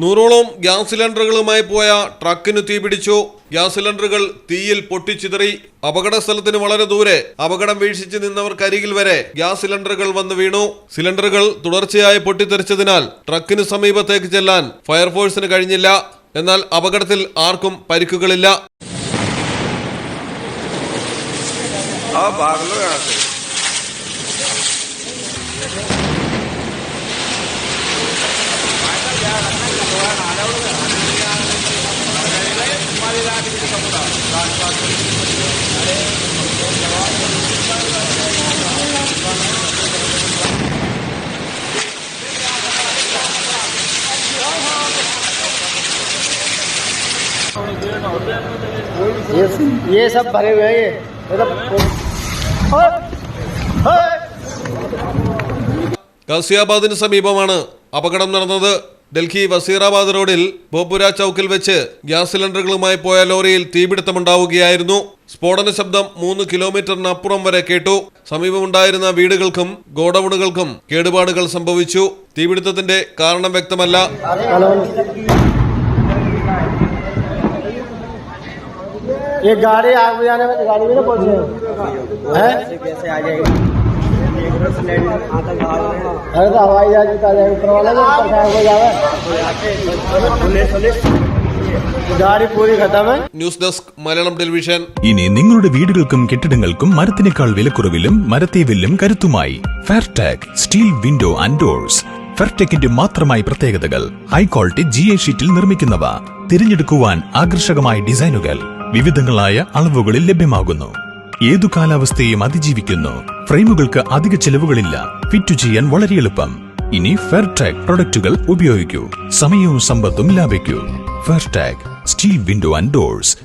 നൂറോളം ഗ്യാസ് സിലിണ്ടറുകളുമായി പോയ ട്രക്കിന് തീപിടിച്ചു. ഗ്യാസ് സിലിണ്ടറുകൾ തീയിൽ പൊട്ടിച്ചിതറി. അപകട സ്ഥലത്തിന് വളരെ ദൂരെ അപകടം വീക്ഷിച്ച് നിന്നവർക്കരികിൽ വരെ ഗ്യാസ് സിലിണ്ടറുകൾ വന്ന് വീണു. സിലിണ്ടറുകൾ തുടർച്ചയായി പൊട്ടിത്തെറിച്ചതിനാൽ ട്രക്കിന് സമീപത്തേക്ക് ചെല്ലാൻ ഫയർഫോഴ്സിന് കഴിഞ്ഞില്ല. എന്നാൽ അപകടത്തിൽ ആർക്കും പരിക്കുകളില്ല. ये सब भरे हुए हैं। ഗാസിയാബാദിന് സമീപമാണ് അപകടം നടന്നത്. ഡൽഹി വസീറാബാദ് റോഡിൽ ബോപുര ചൌക്കിൽ വെച്ച് ഗ്യാസ് സിലിണ്ടറുകളുമായി പോയ ലോറിയിൽ തീപിടുത്തമുണ്ടാവുകയായിരുന്നു. സ്ഫോടന ശബ്ദം 3 കിലോമീറ്ററിനപ്പുറം വരെ കേട്ടു. സമീപമുണ്ടായിരുന്ന വീടുകൾക്കും ഗോഡൌണുകൾക്കും കേടുപാടുകൾ സംഭവിച്ചു. തീപിടുത്തത്തിന്റെ കാരണം വ്യക്തമല്ല. ये गाड़ी आग बुझाने में गाड़ी में ना पहुंचे हैं कैसे आ जाएगी? अरे तो हवाई जहाज उतर जाएगा ऊपर वाला हो जावे गाड़ी पूरी खत्म है. News desk Malayalam television. ഇനി നിങ്ങളുടെ വീടുകൾക്കും കെട്ടിടങ്ങൾക്കും മരത്തിനേക്കാൾ വിലക്കുറവിലും മരത്തേവിലും കരുത്തുമായി ഫെയർടെക് സ്റ്റീൽ വിൻഡോ ആൻഡ് ഡോർസ്. ഫെയർടെക്കിന്റെ മാത്രമായി പ്രത്യേകതകൾ. ഹൈ ക്വാളിറ്റി GA ഷീറ്റിൽ നിർമ്മിക്കുന്നവ. തിരഞ്ഞെടുക്കുവാൻ ആകർഷകമായ ഡിസൈനുകൾ വിവിധങ്ങളായ അളവുകളിൽ ലഭ്യമാകുന്നു. ഏതു കാലാവസ്ഥയും അതിജീവിക്കുന്നു. ഫ്രെയിമുകൾക്ക് അധിക ചെലവുകളില്ല. ഫിറ്റ് ചെയ്യാൻ വളരെ എളുപ്പം. ഇനി ഫെയർടെക് പ്രൊഡക്റ്റുകൾ ഉപയോഗിക്കൂ. സമയവും സമ്പത്തും ലാഭിക്കൂ. ഫെയർടെക് സ്റ്റീൽ വിൻഡോ ആൻഡ് ഡോർസ്.